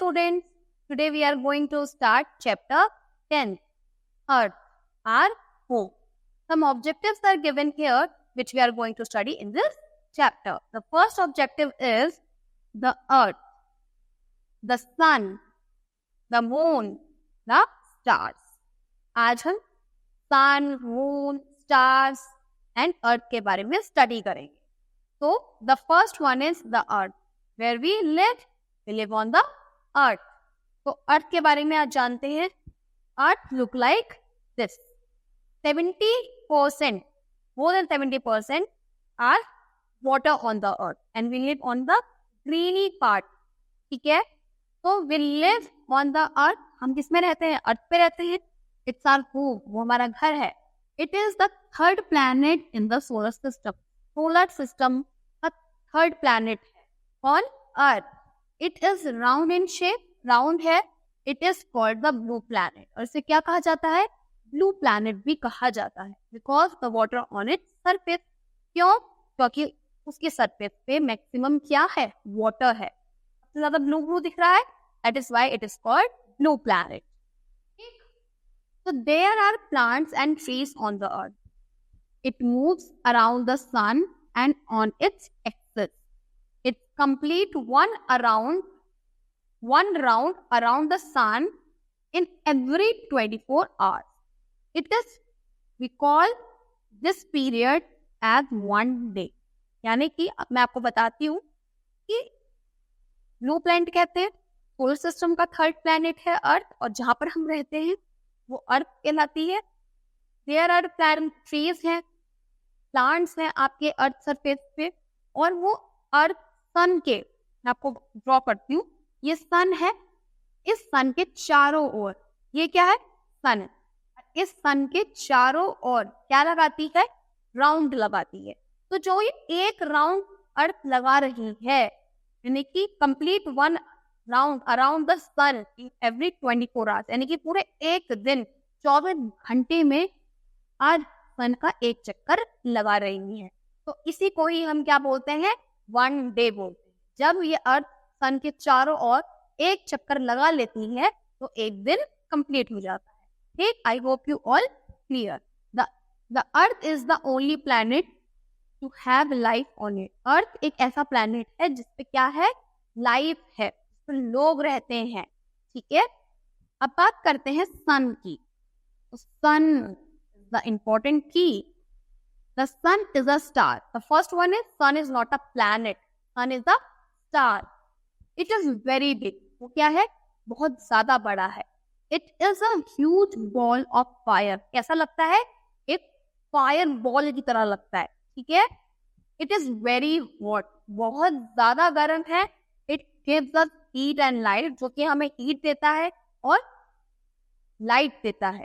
students, today we are going to start chapter 10, Earth, our home. Some objectives are given here which we are going to study in this chapter. The first objective is the Earth, the sun, the moon, the stars. आज हम sun, moon, stars and earth के बारे में study करेंगे. So the first one is the earth. Where we live on the earth. तो earth के बारे में आज जानते हैं. Earth look like this. 70%, more than 70% are water on the earth and we live on the greeny part. ठीक है? तो we live on the earth. हम किस में रहते हैं? अर्थ पे रहते हैं. It's our home. वो हमारा घर है. It is the third planet in the solar system. Solar system का third planet है on earth. It is round in shape. Round है. It is called the blue planet. और इसे क्या कहा जाता है? Blue planet भी कहा जाता है. Because the water on its surface. क्यों? क्योंकि उसके सरफेस पे मैक्सिमम क्या है? वाटर है. सबसे ज्यादा ब्लू दिख रहा है. That is why it is called blue planet. So there are plants and trees on the earth. It moves around the sun and on its axis. It completes one round around the sun in every 24 hours. We call this period as one day. यानी कि अब मैं आपको बताती हूँ कि blue planet कहते हैं, सोलर सिस्टम का थर्ड प्लैनेट है अर्थ, और जहां पर हम रहते हैं वो अर्थ कहलाती है. देयर आर प्लांट ट्रीज हैं, प्लांट्स हैं आपके अर्थ सरफेस पे, और वो अर्थ सन के, मैं आपको ड्रॉ करती हूँ, ये सन है. इस सन के चारों ओर ये क्या है? सन है. इस सन के चारों ओर क्या लगाती है? राउंड लगाती है. तो जो ये एक राउंड अर्थ लगा रही है, यानी कि complete one round around the sun in every 24 hours, यानी कि पूरे एक दिन 24 घंटे में आज सन का एक चक्कर लगा रही है. तो इसी को ही हम क्या बोलते हैं? वन डे बोलते हैं. जब ये अर्थ सन के चारों ओर एक चक्कर लगा लेती है तो एक दिन कंप्लीट हो जाता है. ठीक, I hope you all clear. The earth is the only planet to have life on it. Earth एक ऐसा प्लैनेट है जिसपे क्या है? लाइफ है, लोग रहते हैं. ठीक है, अब बात करते हैं सन की. सन द इंपॉर्टेंट की. The sun is a star. The first one is sun is not a planet, sun is a star. It is very big. वो क्या है? बहुत ज्यादा बड़ा है. It is a huge ball of fire. कैसा लगता है? एक फायर बॉल की तरह लगता है. ठीक है. It is very hot. बहुत ज्यादा गर्म है. It gives us heat and light, जो कि हमें हीट देता है और लाइट देता है.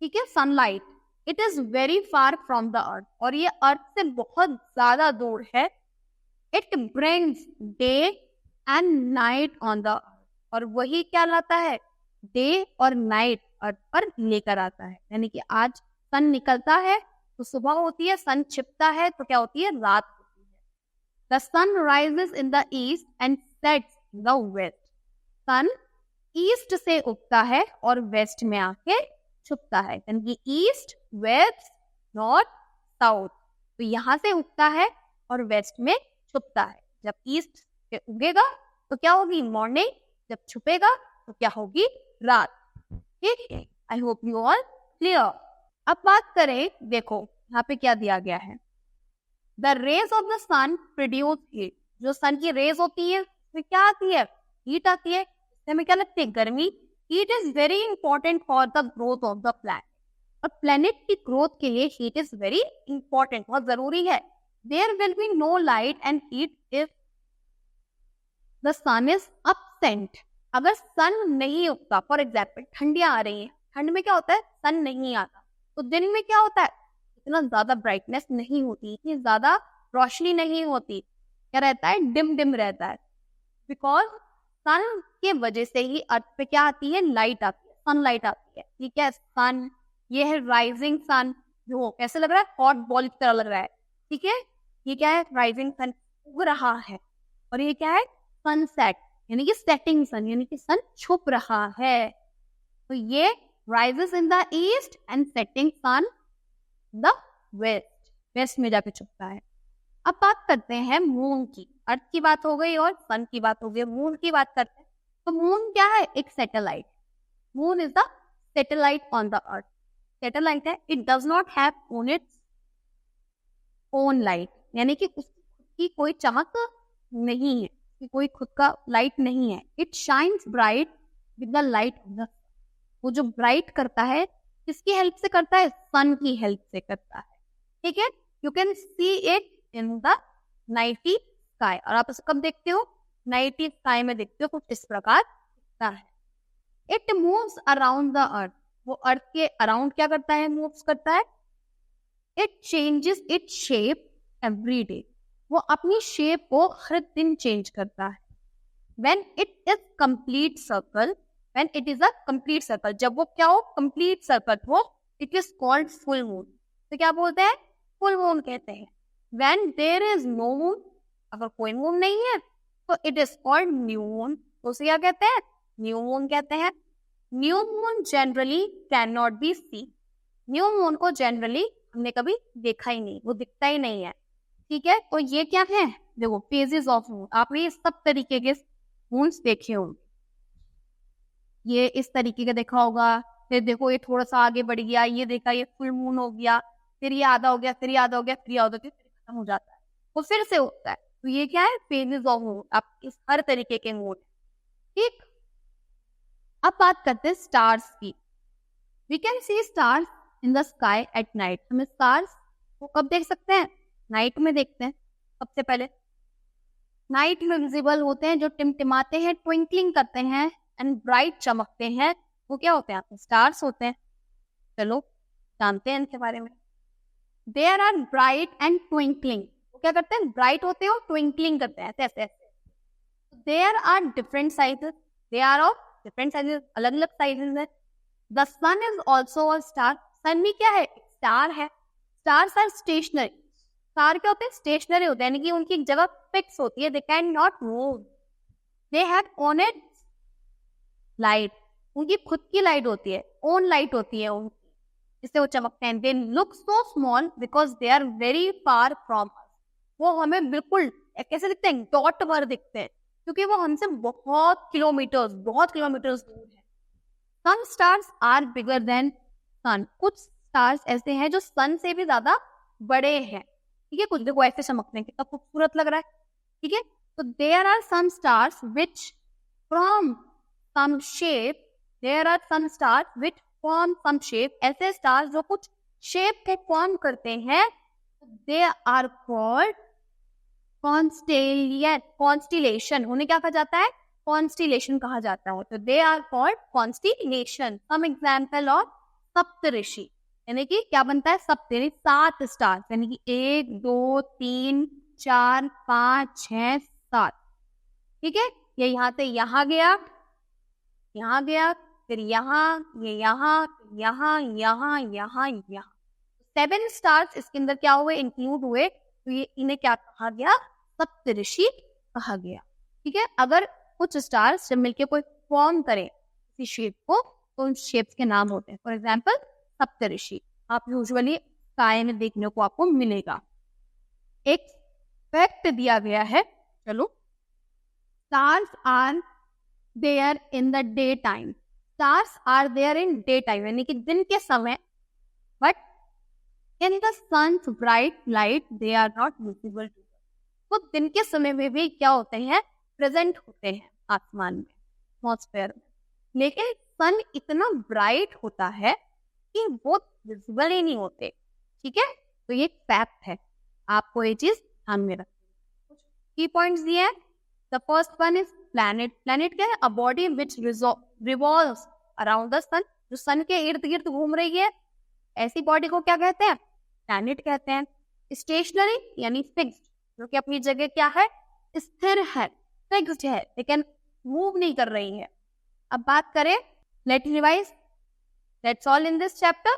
ठीक है, sunlight. It is very far from the earth. और ये अर्थ से बहुत ज्यादा दूर है. It brings day and night on the अर्थ. और वही क्या लाता है? डे और नाइट अर्थ पर लेकर आता है. यानी कि आज सन निकलता है तो सुबह होती है, सन छिपता है तो क्या होती है? रात होती है. The sun rises in the east and sets in the west. Sun east से उगता है और वेस्ट में आके छुपता है. यानी कि ईस्ट, वेस्ट, नॉर्थ, साउथ. तो यहाँ से उगता है और वेस्ट में छुपता है. जब ईस्ट से उगेगा तो क्या होगी? मॉर्निंग. जब छुपेगा तो क्या होगी? रात. ठीक है, आई होप यू ऑल क्लियर. अब बात करें, देखो यहाँ पे क्या दिया गया है. The rays of the sun produce heat. जो सन की रेज होती है उसमें क्या आती है? हीट आती है. इससे हमें क्या लगती है? गर्मी. Heat is very important for the growth of the planet. और प्लैनेट की ग्रोथ के लिए हीट इज वेरी इंपॉर्टेंट, बहुत जरूरी है. There will be no light and heat if the sun is absent. अगर सन नहीं उगता, फॉर एग्जाम्पल ठंडियां आ रही है, ठंड में क्या होता है? सन नहीं आता. तो दिन में क्या होता है? इतना ज्यादा ब्राइटनेस नहीं होती, इतनी ज्यादा रोशनी नहीं होती. क्या रहता है? डिम डिम रहता है. बिकॉज सन के वजह से ही अर्थ पे क्या आती है? लाइट आती है, सनलाइट आती है. ठीक है, सन ये है राइजिंग सन, जो कैसे लग रहा है? हॉट बॉल की तरह लग रहा है. ठीक है, ये क्या है? राइजिंग सन उग रहा है. और ये क्या है? सनसेट. यानी कि सेटिंग सन, यानी कि सन छुप रहा है। तो ये rises in the east and setting sun the west, west में जाके छुपता है। अब बात करते हैं मून की। अर्थ की बात हो गई और सन की बात हो गई, मून की बात करते हैं। तो मून क्या है? एक satellite. Moon is the satellite on the earth. Satellite है, it does not have on its own light, यानी कि उसकी कोई चमक नहीं है, उसकी कोई खुद का लाइट नहीं है। It shines bright with the light of the, वो जो ब्राइट करता है किसकी हेल्प से करता है? सन की हेल्प से करता है। ठीक है, you can see it in the nighty sky. और आप इसे कब देखते हो? नाइटी स्काई में देखते हो, कुछ इस प्रकार दिखता है। It moves around the earth, वो अर्थ के अराउंड क्या करता है? मूव्स करता है। It changes it shape every day, वो अपनी शेप को हर दिन चेंज करता है। When it is complete circle, when it is a complete circle, जब वो क्या हो? कंप्लीट सर्कल हो, it is called full moon. तो क्या बोलते हैं? फुल मून कहते हैं। When there is no moon, अगर कोई मून नहीं है तो it is called new moon. तो उसे क्या कहते हैं? न्यू मून कहते हैं। New moon generally can not be see, new moon को जनरली हमने कभी देखा ही नहीं, वो दिखता ही नहीं है। ठीक है, तो ये क्या है? देखो फेजेस ऑफ मून, आपने ये सब तरीके के मून्स देखे होंगे। ये इस तरीके का देखा होगा, फिर देखो ये थोड़ा सा आगे बढ़ गया, ये देखा ये फुल मून हो गया, फिर ये आधा हो गया, फिर ये आधा हो गया, फिर ये आधा हो गया, फिर खत्म हो जाता है, वो फिर से होता है। तो ये क्या है? Phases of moon. आप इस हर तरीके के मून। ठीक, अब बात करते हैं स्टार्स की। We can see stars in the sky at night. हम स्टार्स को कब देख सकते हैं? नाइट में देखते हैं। सबसे पहले नाइट में विजिबल होते हैं, जो टिमटिमाते हैं, ट्विंकलिंग करते हैं एंड ब्राइट चमकते हैं, वो क्या होते हैं? स्टार्स होते हैं। चलो जानते हैं इनके बारे में। There are bright and twinkling, वो क्या करते हैं? ब्राइट होते हैं और ट्विंकलिंग करते हैं, ऐसे ऐसे। There are different sizes, they are of different sizes, अलग अलग साइजेस है। The sun is also a star, sun भी क्या है? स्टार है। स्टार्स आर स्टेशनरी, स्टार क्या होते हैं? स्टेशनरी होते हैं, यानी कि उनकी एक जगह फिक्स होती है। They can not move, they have on it light, उनकी खुद की लाइट होती है, ओन लाइट होती है उनकी, जिससे वो चमकते हैं। They look so small because they are very far from us, वो हमें बिल्कुल कैसे दिखते हैं? डॉट भर दिखते हैं, क्योंकि वो हमसे बहुत किलोमीटर्स दूर है। सम स्टार्स आर बिगर देन सन, कुछ स्टार्स ऐसे हैं जो सन से भी ज्यादा बड़े हैं। ठीक है, कुछ देखो ऐसे चमकते हैं, कितना खूबसूरत लग रहा है। ठीक है, तो there are some stars which from some shape, there are some stars which form some shape, ऐसे stars जो कुछ shape को form करते हैं, they are called constellation, उन्हें क्या कहा जाता है? constellation कहा जाता है। तो they are called constellation। some example of सप्तऋषि, यानी कि क्या बनता है? सप्तऋषि, 7 स्टार्स, यानी कि 1 2 3 4 5 6 7। ठीक है, ये यहाँ से यहाँ गया, यहाँ गया, फिर यहाँ, ये यहाँ, यहाँ यहाँ यहाँ यहाँ, 7 स्टार्स इसके अंदर क्या हुए? इंक्लूड हुए। तो ये इन्हें क्या कहा गया? सप्तऋषि कहा गया। ठीक है, अगर कुछ स्टार्स जब मिलके कोई फॉर्म करें किसी शेप को, तो उन शेप्स के नाम होते हैं। फॉर एग्जाम्पल सप्तऋषि आप यूजुअली स्काई में देखने को आपको मिलेगा। एक फैक्ट दिया गया है, चलो, stars are there in the day time, stars are there in day time, यानी कि दिन के समय, but in the sun's bright light they are not visible to, वो दिन के समय में भी क्या होते हैं? प्रेजेंट होते हैं आसमान में, एटमॉस्फेयर में, लेकिन सन इतना ब्राइट होता है कि वो विजिबल ही नहीं होते। ठीक है, तो ये फैक्ट है, आपको ये चीज ध्यान में रखनी। कुछ की पॉइंट्स दिए हैं। The first one is planet. Planet क्या है? A body which revolves around the sun, जो सन के इर्द गिर्द घूम रही है, ऐसी बॉडी को क्या कहते हैं? प्लैनेट कहते हैं। स्टेशनरी यानी फिक्स्ड, जो कि अपनी जगह क्या है? स्थिर है, फिक्स्ड है, लेकिन मूव नहीं कर रही है। अब बात करें, let revise, that's all in this chapter.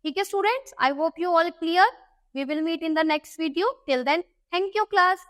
ठीक है students, I hope you all clear. We will meet in the next video. Till then, thank you class.